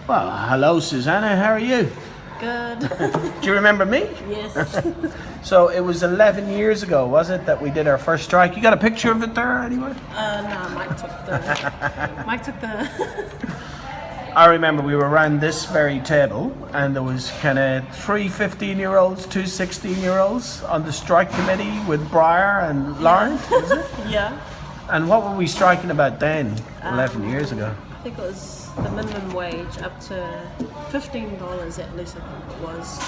Well, hello, Susanna. How are you? Good. Do you remember me? Yes. So it was 11 years ago, was it, that we did our first strike? You got a picture of it there anyway? No, Mike took the. I remember we were around this very table and there was kind of 3 15-year-olds, 2 16-year-olds on the strike committee with Briar and Lauren, was it? Yeah. And what were we striking about then, 11 years ago? I think it was the minimum wage up to $15 at least. I think it was.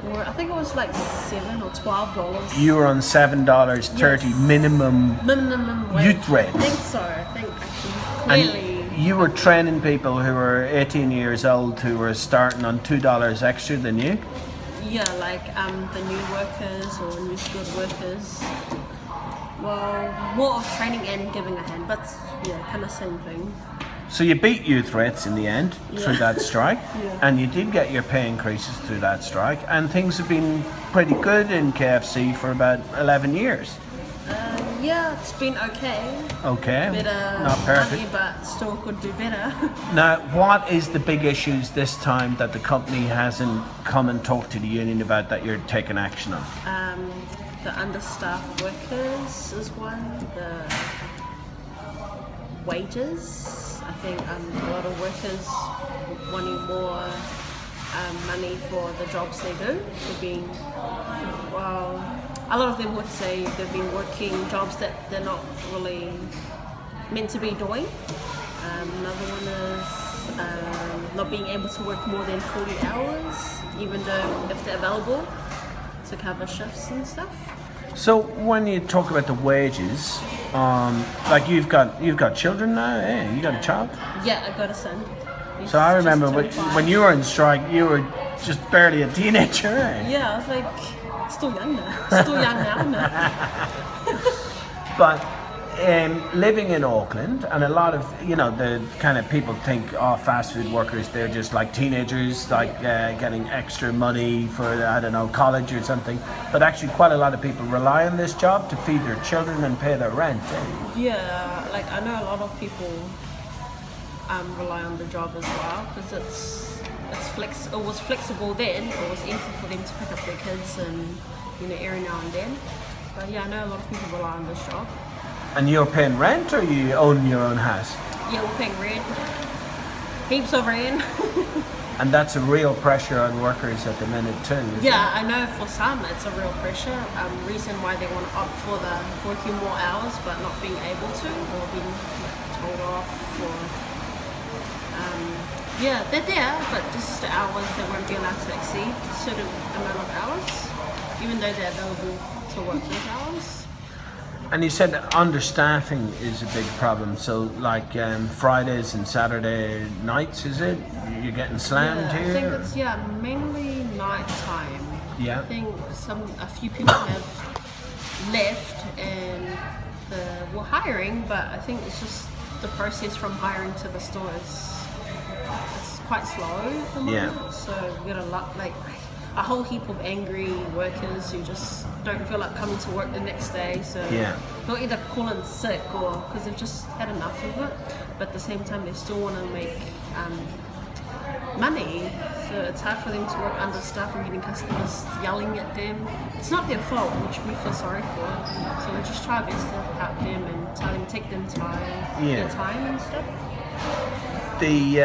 Or I think it was like $7 or $12. You were on $7.30 Yes. minimum wage. youth rate. I think so. I think actually clearly. And you were training people who were 18 years old who were starting on $2 extra than you? Yeah, like the new workers or new skilled workers. Well, more of training and giving a hand, but yeah, kind of same thing. So you beat youth rates in the end through that strike, Yeah. and you did get your pay increases through that strike, and things have been pretty good in KFC for about 11 years. Yeah, it's been okay. Okay, Better not perfect. money, but still could do better. Now, what is the big issues this time that the company hasn't come and talked to the union about that you're taking action on? The understaffed workers is one. The wages. I think a lot of workers wanting more money for the jobs they do. They've been, well, a lot of them would say they've been working jobs that they're not really meant to be doing. Another one is not being able to work more than 40 hours, even though if they're available to cover shifts and stuff. So when you talk about the wages, like you've got children now, eh? You got a child? Yeah, I got a son. He's So I remember just 25. when you were on strike, you were just barely a teenager, eh? Yeah, I was like, still young now. Still young now. No. But living in Auckland, and a lot of, the kind of people think, oh, fast food workers, they're just like teenagers, like getting extra money for, I don't know, college or something. But actually quite a lot of people rely on this job to feed their children and pay their rent. Eh? Yeah, like I know a lot of people rely on the job as well because it was flexible then. It was easy for them to pick up their kids and every now and then. But yeah, I know a lot of people rely on this job. And you're paying rent, or you own your own house? Yeah, we're paying rent. Heaps of rent. And that's a real pressure on workers at the minute too. Yeah, I know for some it's a real pressure. Reason why they want to opt for the working more hours but not being able to, or being told off, or yeah, they're there, but just the hours they won't be allowed to exceed a certain amount of hours, even though they're available to work those hours. And you said that understaffing is a big problem. So like Fridays and Saturday nights, is it? You're getting slammed Yeah, here? I think it's mainly night time. Yeah. I think a few people have left and we're hiring, but I think it's just the process from hiring to the store it's quite slow at the moment. Yeah. So we get a whole heap of angry workers who just don't feel like coming to work the next day. So Yeah. they'll either call in sick or because they've just had enough of it. But at the same time, they still want to make money. So it's hard for them to work understaffed and getting customers yelling at them. It's not their fault, which we feel sorry for. So we just try our best to help them and tell them take them their time and stuff. The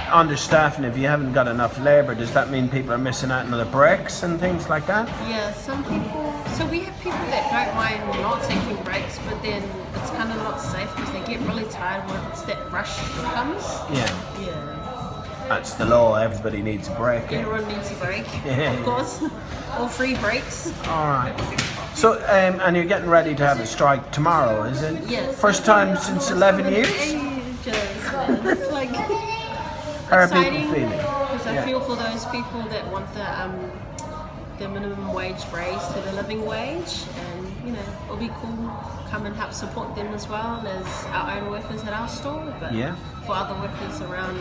understaffing, if you haven't got enough labour, does that mean people are missing out on the breaks and things like that? Yeah, some people. So we have people that don't mind not taking breaks, but then it's kind of not safe because they get really tired when it's that rush comes. Yeah. Yeah. That's the law. Everybody needs a break. Eh? Everyone needs a break, Yeah. of course. Or free breaks. All right. So, and you're getting ready to have a strike tomorrow, is it? Yes. First time since 11 years? It's like How are people exciting feeling? because I Yeah. feel for those people that want the minimum wage raised to the living wage, and it'll be cool. Come and help support them as well as our own workers at our store, but Yeah. for other workers around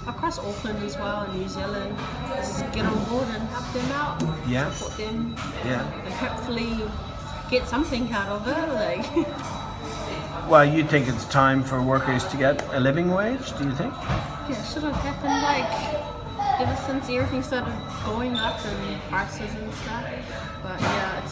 across Auckland as well and New Zealand, just get on board and help them out, Yeah. support them, Yeah. and hopefully get something out of it. Like well, you think it's time for workers to get a living wage, do you think? Yeah, it should have happened like ever since everything started going up and prices and stuff. But yeah,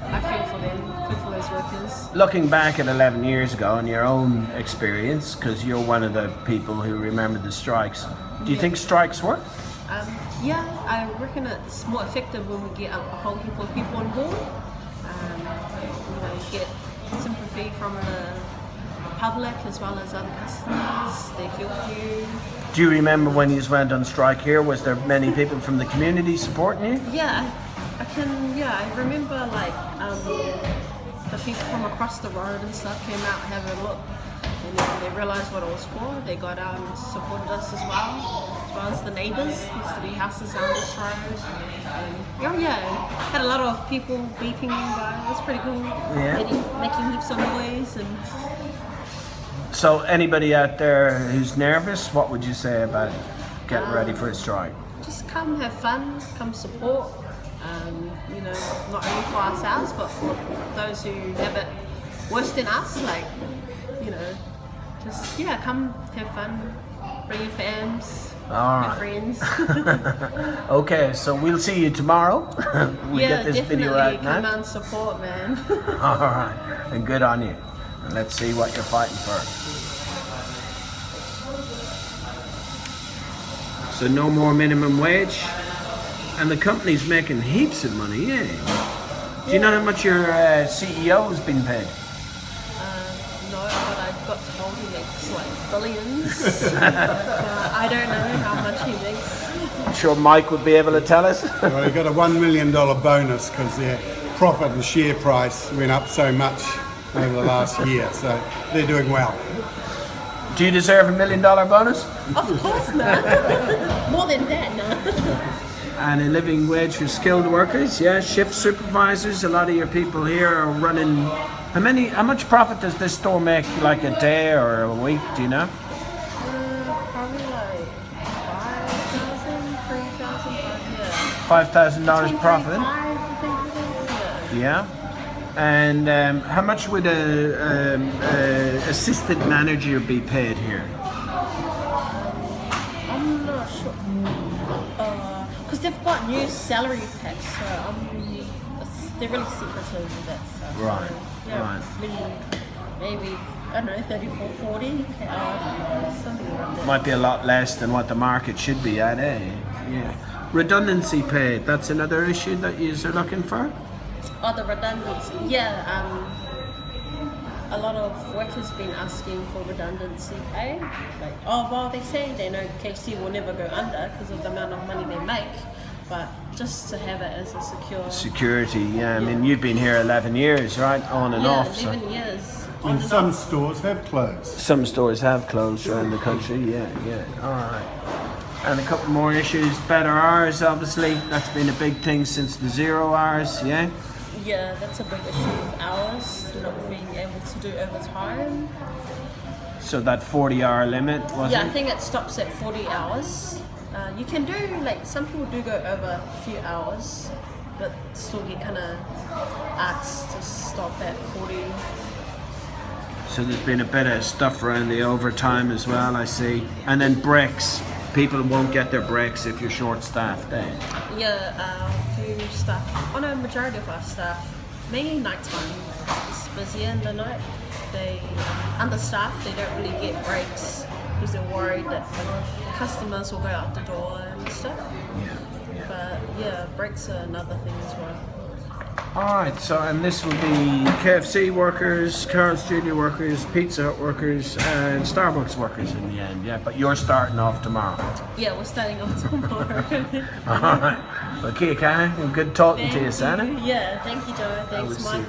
I feel for them, feel for those workers. Looking back at 11 years ago and your own experience, because you're one of the people who remember the strikes, do you think strikes work? Yeah, I reckon it's more effective when we get a whole heap of people on board. Get sympathy from the public as well as other customers. They feel for you. Do you remember when you went on strike here? Was there many people from the community supporting you? Yeah, I can. Yeah, I remember like the people from across the road and stuff came out and have a look, and then they realised what it was for. They got out and supported us as well as the neighbours. There used to be houses down this road. Had a lot of people beeping by. It was pretty cool. Yeah. Making heaps of noise and. So anybody out there who's nervous, what would you say about getting ready for a strike? Just come have fun, come support. Not only for ourselves, but for those who have it worse than us. Come have fun, bring your fams, your friends. Okay, so we'll see you tomorrow. We get this video out now. Come and support, man. All right, and good on you. And let's see what you're fighting for. So no more minimum wage, and the company's making heaps of money, eh? Do you know how much your CEO has been paid? No, but I got told he makes like billions. I don't know how much he makes. I'm sure Mike would be able to tell us. Well, he got a $1 million bonus because their profit and share price went up so much over the last year, so they're doing well. Do you deserve $1 million bonus? Of course not. More than that, no. And a living wage for skilled workers, yeah, shift supervisors. A lot of your people here are running. How much profit does this store make, like a day or a week? Do you know? Probably like 5,000, 3,000, yeah. $5,000 profit. 25, I think it is, Yeah. And how much would a assistant manager be paid here? I'm not sure. Because they've got new salary packs, so they're really secretive with that stuff. Right, So, yeah, right. Maybe, I don't know, 34, 40, something like that. Might be a lot less than what the market should be at, eh? Yeah. Redundancy pay, that's another issue that you are looking for? Oh, the redundancy. Yeah, a lot of workers been asking for redundancy pay. They say they know KFC will never go under because of the amount of money they make, but just to have it as a security. Yeah. I mean, you've been here 11 years, right? On and off. 11 years. And some stores have closed. Some stores have closed around the country. Yeah. All right. And a couple more issues. Better hours, obviously. That's been a big thing since the 0 hours. Yeah. Yeah, that's a big issue with hours, not being able to do overtime. So that 40-hour limit, was it? Yeah, I think it stops at 40 hours. You can do, some people do go over a few hours, but still get kind of asked to stop at 40. So there's been a bit of stuff around the overtime as well, I see. And then breaks. People won't get their breaks if you're short-staffed, eh? Yeah, a few staff. Oh no, majority of our staff, mainly nighttime. It's busier in the night. They understaffed. They don't really get breaks because they're worried that customers will go out the door and stuff. Yeah. But yeah, breaks are another thing as well. Alright, and this will be KFC workers, Carl's Jr. workers, Pizza Hut workers, and Starbucks workers in the end, yeah? But you're starting off tomorrow. Yeah, we're starting off tomorrow. Alright. Well, kia kaha, good talking to you, Sana. Yeah, thank you, Joe. Thanks, Mike.